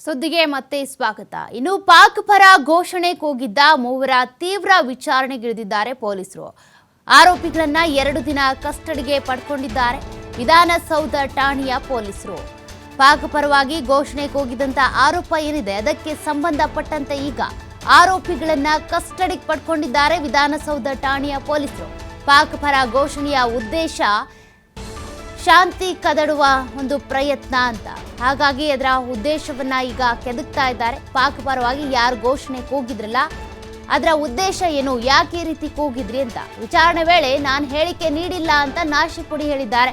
ಸುದ್ದಿಗೆ ಮತ್ತೆ ಸ್ವಾಗತ. ಇನ್ನು ಪಾಕ್ ಪರ ಘೋಷಣೆ ಕೂಗಿದ್ದ ಮೂವರ ತೀವ್ರ ವಿಚಾರಣೆಗಿಳಿದಿದ್ದಾರೆ ಪೊಲೀಸರು. ಆರೋಪಿಗಳನ್ನ 2 ದಿನ ಕಸ್ಟಡಿಗೆ ಪಡ್ಕೊಂಡಿದ್ದಾರೆ ವಿಧಾನಸೌಧ ಠಾಣೆಯ ಪೊಲೀಸರು. ಪಾಕ್ ಪರವಾಗಿ ಘೋಷಣೆ ಕೂಗಿದಂತ ಆರೋಪ ಏನಿದೆ ಅದಕ್ಕೆ ಸಂಬಂಧಪಟ್ಟಂತೆ ಈಗ ಆರೋಪಿಗಳನ್ನ ಕಸ್ಟಡಿಗೆ ಪಡ್ಕೊಂಡಿದ್ದಾರೆ ವಿಧಾನಸೌಧ ಠಾಣೆಯ ಪೊಲೀಸರು. ಪಾಕ್ ಪರ ಘೋಷಣೆಯ ಉದ್ದೇಶ ಶಾಂತಿ ಕದಡುವ ಒಂದು ಪ್ರಯತ್ನ ಅಂತ, ಹಾಗಾಗಿ ಅದರ ಉದ್ದೇಶವನ್ನ ಈಗ ಕೆದಕ್ತಾ ಇದ್ದಾರೆ. ಪಾಕ್ ಪರವಾಗಿ ಯಾರು ಘೋಷಣೆ ಕೂಗಿದ್ರಲ್ಲ ಅದರ ಉದ್ದೇಶ ಏನು, ಯಾಕೆ ಈ ರೀತಿ ಕೂಗಿದ್ರಿ ಅಂತ ವಿಚಾರಣೆ ವೇಳೆ ನಾನು ಹೇಳಿಕೆ ನೀಡಿಲ್ಲ ಅಂತ ನಾಶಿಪುಡಿ ಹೇಳಿದ್ದಾರೆ.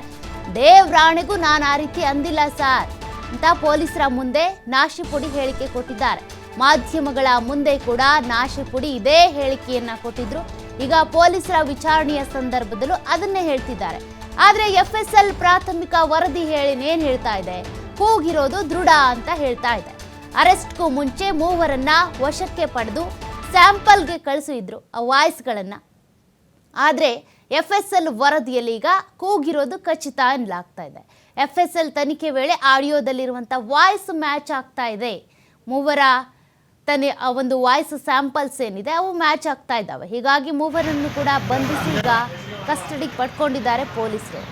ದೇವ್ರಾಣೆಗೂ ನಾನು ಆ ರೀತಿ ಅಂದಿಲ್ಲ ಸರ್ ಅಂತ ಪೊಲೀಸರ ಮುಂದೆ ನಾಶಿಪುಡಿ ಹೇಳಿಕೆ ಕೊಟ್ಟಿದ್ದಾರೆ. ಮಾಧ್ಯಮಗಳ ಮುಂದೆ ಕೂಡ ನಾಶಿಪುಡಿ ಇದೇ ಹೇಳಿಕೆಯನ್ನ ಕೊಟ್ಟಿದ್ರು. ಈಗ ಪೊಲೀಸರ ವಿಚಾರಣೆಯ ಸಂದರ್ಭದಲ್ಲೂ ಅದನ್ನೇ ಹೇಳ್ತಿದ್ದಾರೆ. ಆದ್ರೆ FSL ಪ್ರಾಥಮಿಕ ವರದಿ ಏನ್ ಹೇಳ್ತಾ ಇದೆ, ಕೂಗಿರೋದು ದೃಢ ಅಂತ ಹೇಳ್ತಾ ಇದೆ. ಅರೆಸ್ಟ್ಗೂ ಮುಂಚೆ ಮೂವರನ್ನ ವಶಕ್ಕೆ ಪಡೆದು ಸ್ಯಾಂಪಲ್ಗೆ ಕಳಿಸಿದ್ರು ಆ ವಾಯ್ಸ್ಗಳನ್ನ. ಆದ್ರೆ FSL ವರದಿಯಲ್ಲಿ ಈಗ ಕೂಗಿರೋದು ಖಚಿತ ಎನ್ನಲಾಗ್ತಾ ಇದೆ. FSL ತನಿಖೆ ವೇಳೆ ಆಡಿಯೋದಲ್ಲಿರುವಂತ ವಾಯ್ಸ್ ಮ್ಯಾಚ್ ಆಗ್ತಾ ಇದೆ. ಮೂವರ ಒಂದು ವಾಯ್ಸ್ ಸ್ಯಾಂಪಲ್ಸ್ ಏನಿದೆ ಅವು ಮ್ಯಾಚ್ ಆಗ್ತಾ ಇದ್ದಾವೆ. ಹೀಗಾಗಿ ಮೂವರನ್ನು ಕೂಡ ಬಂಧಿಸಿ ಈಗ ಕಸ್ಟಡಿಗೆ ಪಡ್ಕೊಂಡಿದ್ದಾರೆ ಪೊಲೀಸರು.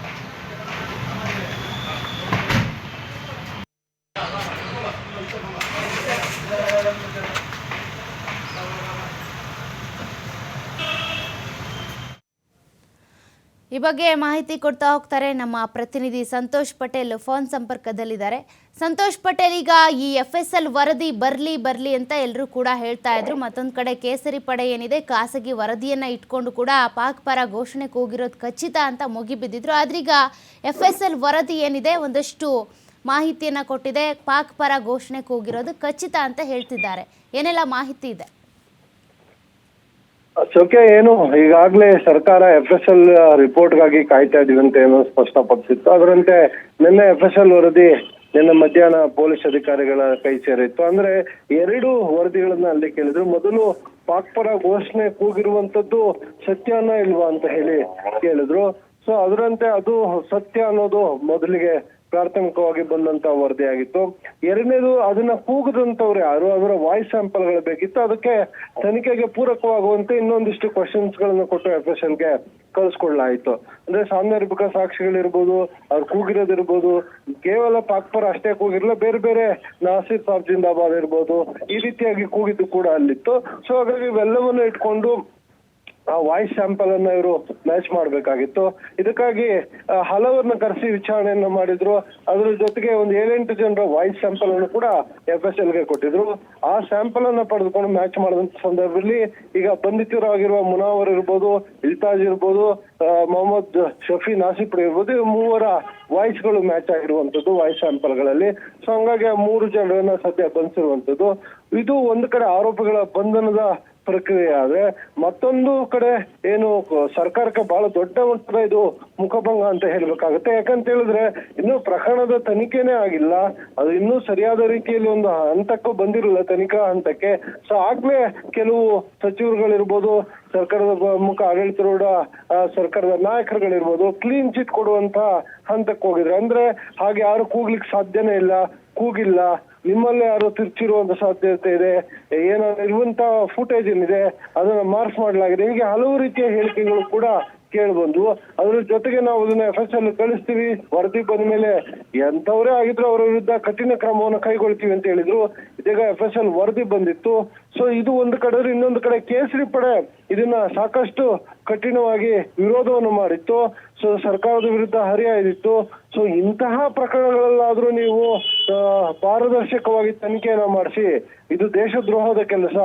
ಈ ಬಗ್ಗೆ ಮಾಹಿತಿ ಕೊಡ್ತಾ ಹೋಗ್ತಾರೆ ನಮ್ಮ ಪ್ರತಿನಿಧಿ ಸಂತೋಷ್ ಪಟೇಲ್ ಫೋನ್ ಸಂಪರ್ಕದಲ್ಲಿದ್ದಾರೆ. ಸಂತೋಷ್ ಪಟೇಲ್, ಈಗ ಈ FSL ವರದಿ ಬರ್ಲಿ ಅಂತ ಎಲ್ಲರೂ ಕೂಡ ಹೇಳ್ತಾ ಇದ್ರು. ಮತ್ತೊಂದು ಕಡೆ ಕೇಸರಿ ಪಡೆ ಏನಿದೆ ಖಾಸಗಿ ವರದಿಯನ್ನ ಇಟ್ಕೊಂಡು ಕೂಡ ಪಾಕ್ ಪರ ಘೋಷಣೆ ಕೂಗಿರೋದು ಖಚಿತ ಅಂತ ಮುಗಿಬಿದ್ದಿದ್ರು. ಆದ್ರೀಗ FSL ವರದಿ ಏನಿದೆ ಒಂದಷ್ಟು ಮಾಹಿತಿಯನ್ನ ಕೊಟ್ಟಿದೆ, ಪಾಕ್ ಪರ ಘೋಷಣೆ ಕೂಗಿರೋದು ಖಚಿತ ಅಂತ ಹೇಳ್ತಿದ್ದಾರೆ. ಏನೆಲ್ಲ ಮಾಹಿತಿ ಇದೆ? ಚೊಕ್ಕೆ ಏನು, ಈಗಾಗಲೇ ಸರ್ಕಾರ FSL ರಿಪೋರ್ಟ್ಗಾಗಿ ಕಾಯ್ತಾ ಇದೀವಿ ಅಂತ ಏನೋ ಸ್ಪಷ್ಟಪಡಿಸಿತ್ತು. ಅದರಂತೆ ನಿನ್ನೆ FSL ವರದಿ ನಿನ್ನೆ ಮಧ್ಯಾಹ್ನ ಪೊಲೀಸ್ ಅಧಿಕಾರಿಗಳ ಕೈ ಸೇರಿತ್ತು. ಅಂದ್ರೆ 2 ವರದಿಗಳನ್ನ ಅಲ್ಲಿ ಕೇಳಿದ್ರು. ಮೊದಲು ಪಾಕ್ ಪರ ಘೋಷಣೆ ಕೂಗಿರುವಂತದ್ದು ಸತ್ಯನ ಇಲ್ವಾ ಅಂತ ಹೇಳಿ ಕೇಳಿದ್ರು. ಸೊ ಅದರಂತೆ ಅದು ಸತ್ಯ ಅನ್ನೋದು ಮೊದಲಿಗೆ ಪ್ರಾಥಮಿಕವಾಗಿ ಬಂದಂತ ವರದಿ ಆಗಿತ್ತು. ಎರಡನೇದು, ಅದನ್ನ ಕೂಗದಂತವ್ರು ಯಾರು, ಅದರ ವಾಯ್ಸ್ ಸ್ಯಾಂಪಲ್ ಗಳು ಬೇಕಿತ್ತು. ಅದಕ್ಕೆ ತನಿಖೆಗೆ ಪೂರಕವಾಗುವಂತೆ ಇನ್ನೊಂದಿಷ್ಟು ಕ್ವಶನ್ಸ್ ಗಳನ್ನ ಕೊಟ್ಟು FSL ಗೆ ಕಳಿಸ್ಕೊಳ್ಳಾಯ್ತು. ಅಂದ್ರೆ ಸಾಂದರ್ಭಿಕ ಸಾಕ್ಷಿಗಳಿರ್ಬೋದು, ಅವ್ರು ಕೂಗಿರೋದಿರ್ಬೋದು, ಕೇವಲ ಪಾಕ್ ಪರ ಅಷ್ಟೇ ಕೂಗಿರ್ಲಿಲ್ಲ, ಬೇರೆ ಬೇರೆ ನಾಸಿರ್ ಸಾಬ್ ಜಿಂದಾಬಾದ್ ಇರ್ಬೋದು, ಈ ರೀತಿಯಾಗಿ ಕೂಗಿದ್ದು ಕೂಡ ಅಲ್ಲಿತ್ತು. ಸೊ ಹಾಗಾಗಿ ಇವೆಲ್ಲವನ್ನು ಇಟ್ಕೊಂಡು ಆ ವಾಯ್ಸ್ ಸ್ಯಾಂಪಲ್ ಅನ್ನ ಇವರು ಮ್ಯಾಚ್ ಮಾಡ್ಬೇಕಾಗಿತ್ತು. ಇದಕ್ಕಾಗಿ ಹಲವರನ್ನ ಕರೆಸಿ ವಿಚಾರಣೆಯನ್ನ ಮಾಡಿದ್ರು. ಅದ್ರ ಜೊತೆಗೆ ಒಂದು 7-8 ಜನರ ವಾಯ್ಸ್ ಸ್ಯಾಂಪಲ್ ಅನ್ನು ಕೂಡ FSL ಗೆ ಕೊಟ್ಟಿದ್ರು. ಆ ಸ್ಯಾಂಪಲ್ ಅನ್ನ ಪಡೆದುಕೊಂಡು ಮ್ಯಾಚ್ ಮಾಡಿದಂತ ಸಂದರ್ಭದಲ್ಲಿ ಈಗ ಬಂಧಿತರಾಗಿರುವ ಮುನಾವರ್ ಇರ್ಬೋದು, ಇಲ್ತಾಜ್ ಇರ್ಬೋದು, ಮೊಹಮ್ಮದ್ ಶಫಿ ನಾಸಿಪುರ್ ಇರ್ಬೋದು, 3 ವಾಯ್ಸ್ ಗಳು ಮ್ಯಾಚ್ ಆಗಿರುವಂತದ್ದು ವಾಯ್ಸ್ ಸ್ಯಾಂಪಲ್ ಗಳಲ್ಲಿ. ಸೊ ಹಂಗಾಗಿ ಆ 3 ಜನರನ್ನ ಸದ್ಯ ಬಂಧಿಸಿರುವಂತದ್ದು. ಇದು ಒಂದು ಕಡೆ ಆರೋಪಿಗಳ ಬಂಧನದ ಪ್ರಕ್ರಿಯೆ. ಆದ್ರೆ ಮತ್ತೊಂದು ಕಡೆ ಏನು, ಸರ್ಕಾರಕ್ಕೆ ಬಹಳ ದೊಡ್ಡ ಮಟ್ಟದ ಇದು ಮುಖಭಂಗ ಅಂತ ಹೇಳ್ಬೇಕಾಗುತ್ತೆ. ಯಾಕಂತ ಹೇಳಿದ್ರೆ ಇನ್ನು ಪ್ರಕರಣದ ತನಿಖೆನೇ ಆಗಿಲ್ಲ, ಅದು ಇನ್ನೂ ಸರಿಯಾದ ರೀತಿಯಲ್ಲಿ ಒಂದು ಹಂತಕ್ಕೂ ಬಂದಿರಲಿಲ್ಲ, ತನಿಖಾ ಹಂತಕ್ಕೆ. ಸೊ ಆಗ್ಲೇ ಕೆಲವು ಸಚಿವರುಗಳಿರ್ಬೋದು, ಸರ್ಕಾರದ ಪ್ರಮುಖ ಆಡಳಿತಾರೂಢ ಸರ್ಕಾರದ ನಾಯಕರುಗಳಿರ್ಬೋದು ಕ್ಲೀನ್ ಚಿಟ್ ಕೊಡುವಂತ ಹಂತಕ್ಕೆ ಹೋಗಿದ್ರೆ. ಅಂದ್ರೆ ಹಾಗೆ ಯಾರು ಕೂಗ್ಲಿಕ್ಕೆ ಸಾಧ್ಯನೇ ಇಲ್ಲ, ಕೂಗಿಲ್ಲ, ನಿಮ್ಮಲ್ಲೇ ಯಾರು ತಿರ್ಚಿರುವಂತ ಸಾಧ್ಯತೆ ಇದೆ, ಏನೋ ಇರುವಂತ ಫುಟೇಜ್ ಏನಿದೆ ಅದನ್ನ ಮಾರ್ಕ್ಸ್ ಮಾಡಲಾಗಿದೆ, ಹೀಗೆ ಹಲವು ರೀತಿಯ ಹೇಳಿಕೆಗಳು ಕೂಡ ಕೇಳ್ಬಂದ್ವು. ಅದ್ರ ಜೊತೆಗೆ ನಾವು ಅದನ್ನ FSL ಕಳಿಸ್ತೀವಿ, ವರದಿ ಬಂದ ಮೇಲೆ ಎಂತವರೇ ಆಗಿದ್ರು ಅವರ ವಿರುದ್ಧ ಕಠಿಣ ಕ್ರಮವನ್ನು ಕೈಗೊಳ್ತೀವಿ ಅಂತ ಹೇಳಿದ್ರು. ಇದೀಗ FSL ವರದಿ ಬಂದಿತ್ತು. ಸೊ ಇದು ಒಂದು ಕಡೆ, ಇನ್ನೊಂದು ಕಡೆ ಕೇಸರಿ ಪಡೆ ಇದನ್ನ ಸಾಕಷ್ಟು ಕಠಿಣವಾಗಿ ವಿರೋಧವನ್ನು ಮಾಡಿತ್ತು. ಸೊ ಸರ್ಕಾರದ ವಿರುದ್ಧ ಹರಿಹಾಯ್ದಿತ್ತು. ಸೊ ಇಂತಹ ಪ್ರಕರಣಗಳಲ್ಲಾದ್ರೂ ನೀವು ಪಾರದರ್ಶಕವಾಗಿ ತನಿಖೆಯನ್ನ ಮಾಡಿಸಿ, ಇದು ದೇಶದ್ರೋಹದ ಕೆಲಸ,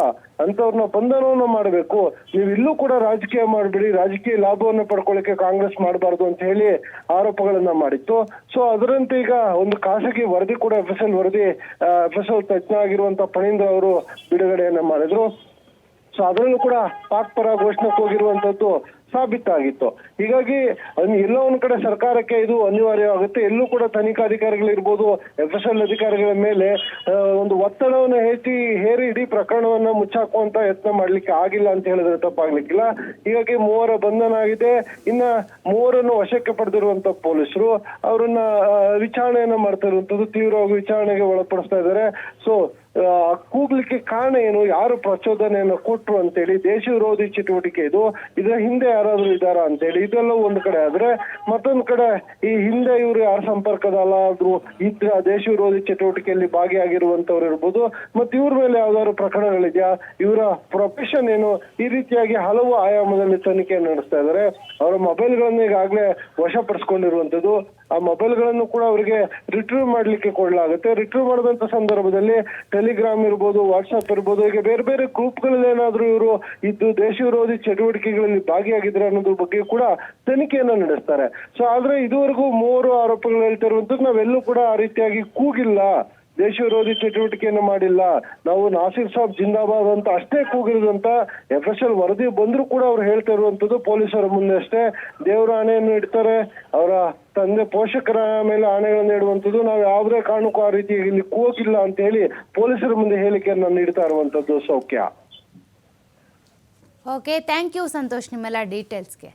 ಅಂತವ್ರನ್ನ ಬಂಧನವನ್ನು ಮಾಡಬೇಕು, ನೀವು ಇಲ್ಲೂ ಕೂಡ ರಾಜಕೀಯ ಮಾಡಬೇಡಿ, ರಾಜಕೀಯ ಲಾಭವನ್ನು ಪಡ್ಕೊಳ್ಳಿಕ್ಕೆ ಕಾಂಗ್ರೆಸ್ ಮಾಡಬಾರ್ದು ಅಂತ ಹೇಳಿ ಆರೋಪಗಳನ್ನ ಮಾಡಿತ್ತು. ಸೊ ಅದರಂತೆ ಈಗ ಒಂದು ಖಾಸಗಿ ವರದಿ ಕೂಡ FSL ವರದಿ, FSL ತಜ್ಞ ಆಗಿರುವಂತ ಫಣೀಂದ್ರ ಅವರು ಬಿಡುಗಡೆಯನ್ನ ಮಾಡಿದ್ರು. ಸೊ ಅದರಲ್ಲೂ ಕೂಡ ಪಾಕ್ ಪರ ಘೋಷಣೆ ಹೋಗಿರುವಂತದ್ದು ಸಾಬೀತಾಗಿತ್ತು. ಹೀಗಾಗಿ ಎಲ್ಲೋ ಒಂದ್ ಕಡೆ ಸರ್ಕಾರಕ್ಕೆ ಇದು ಅನಿವಾರ್ಯವಾಗುತ್ತೆ. ಎಲ್ಲೂ ಕೂಡ ತನಿಖಾಧಿಕಾರಿಗಳಿರ್ಬೋದು, FSL ಅಧಿಕಾರಿಗಳ ಮೇಲೆ ಒಂದು ಒತ್ತಡವನ್ನು ಹೇರಿ ಇಡೀ ಪ್ರಕರಣವನ್ನ ಮುಚ್ಚಾಕುವಂತ ಯತ್ನ ಮಾಡ್ಲಿಕ್ಕೆ ಆಗಿಲ್ಲ ಅಂತ ಹೇಳಿದ್ರೆ ತಪ್ಪಾಗ್ಲಿಕ್ಕಿಲ್ಲ. ಹೀಗಾಗಿ 3 ಬಂಧನ ಆಗಿದೆ. ಇನ್ನ 3 ವಶಕ್ಕೆ ಪಡೆದಿರುವಂತ ಪೊಲೀಸರು ಅವರನ್ನ ವಿಚಾರಣೆಯನ್ನ ಮಾಡ್ತಾ ಇರುವಂತದ್ದು, ತೀವ್ರವಾಗಿ ವಿಚಾರಣೆಗೆ ಒಳಪಡಿಸ್ತಾ ಇದ್ದಾರೆ. ಸೊ ಕೂಗ್ಲಿಕ್ಕೆ ಕಾರಣ ಏನು, ಯಾರು ಪ್ರಚೋದನೆಯನ್ನು ಕೊಟ್ರು ಅಂತೇಳಿ, ದೇಶ ವಿರೋಧಿ ಚಟುವಟಿಕೆ ಇದು, ಇದರ ಹಿಂದೆ ಯಾರಾದ್ರೂ ಇದ್ದಾರಾ ಅಂತೇಳಿ ಇದೆಲ್ಲ ಒಂದು ಕಡೆ ಆದ್ರೆ, ಮತ್ತೊಂದ್ ಕಡೆ ಈ ಹಿಂದೆ ಇವ್ರು ಯಾರ ಸಂಪರ್ಕದಲ್ಲಾದ್ರೂ ಇದ್ರ ದೇಶ ವಿರೋಧಿ ಚಟುವಟಿಕೆಯಲ್ಲಿ ಭಾಗಿಯಾಗಿರುವಂತವ್ರು ಇರ್ಬೋದು, ಮತ್ತೆ ಇವ್ರ ಮೇಲೆ ಯಾವ್ದಾದ್ರು ಪ್ರಕರಣಗಳಿದ್ಯಾ, ಇವರ ಪ್ರೊಫೆಷನ್ ಏನು, ಈ ರೀತಿಯಾಗಿ ಹಲವು ಆಯಾಮದಲ್ಲಿ ತನಿಖೆ ನಡೆಸ್ತಾ ಇದ್ದಾರೆ. ಅವರ ಮೊಬೈಲ್ಗಳನ್ನು ಈಗಾಗಲೇ ವಶಪಡಿಸ್ಕೊಂಡಿರುವಂತದ್ದು. ಆ ಮೊಬೈಲ್ಗಳನ್ನು ಕೂಡ ಅವರಿಗೆ ರಿಟ್ರೀವ್ ಮಾಡ್ಲಿಕ್ಕೆ ಕೊಡಲಾಗುತ್ತೆ. ರಿಟ್ರೀವ್ ಮಾಡಿದಂತ ಸಂದರ್ಭದಲ್ಲಿ ಟೆಲಿಗ್ರಾಮ್ ಇರ್ಬೋದು, ವಾಟ್ಸ್ಆಪ್ ಇರ್ಬೋದು, ಈಗ ಬೇರೆ ಬೇರೆ ಗ್ರೂಪ್ಗಳಲ್ಲಿ ಏನಾದ್ರೂ ಇವರು ಇದ್ದು ದೇಶ ವಿರೋಧಿ ಚಟುವಟಿಕೆಗಳಲ್ಲಿ ಭಾಗಿಯಾಗಿದ್ರೆ ಅನ್ನೋದ್ರ ಬಗ್ಗೆ ಕೂಡ ತನಿಖೆಯನ್ನ ನಡೆಸ್ತಾರೆ. ಸೊ ಆದ್ರೆ ಇದುವರೆಗೂ 3 ಆರೋಪಗಳು ಹೇಳ್ತಿರುವಂತದ್ದು, ನಾವೆಲ್ಲೂ ಕೂಡ ಆ ರೀತಿಯಾಗಿ ಕೂಗಿಲ್ಲ, ದೇಶ ವಿರೋಧಿ ಚಟುವಟಿಕೆಯನ್ನು ಮಾಡಿಲ್ಲ, ನಾವು ನಾಸಿರ್ ಸಾಬ್ ಜಿಂದಾಬಾದ್ ಅಂತ ಅಷ್ಟೇ ಕೂಗಿರುದಂತ FSL ವರದಿ ಬಂದ್ರು ಕೂಡ ಅವ್ರು ಹೇಳ್ತಾ ಇರುವಂತದ್ದು ಪೊಲೀಸರ ಮುಂದೆ ಅಷ್ಟೇ. ದೇವರ ಆಣೆಯನ್ನು ಇಡ್ತಾರೆ, ಅವರ ತಂದೆ ಪೋಷಕರ ಮೇಲೆ ಆಣೆಗಳನ್ನು ಇಡುವಂತದ್ದು, ನಾವು ಯಾವುದೇ ಕಾರಣಕ್ಕೂ ಆ ರೀತಿ ಇಲ್ಲಿ ಕೂಗಿಲ್ಲ ಅಂತ ಹೇಳಿ ಪೊಲೀಸರ ಮುಂದೆ ಹೇಳಿಕೆಯನ್ನು ನೀಡ್ತಾ ಇರುವಂತದ್ದು. ಸೌಖ್ಯ. ಓಕೆ, ಥ್ಯಾಂಕ್ ಯು ಸಂತೋಷ್ ನಿಮ್ಮೆಲ್ಲ ಡೀಟೇಲ್ಸ್ಗೆ.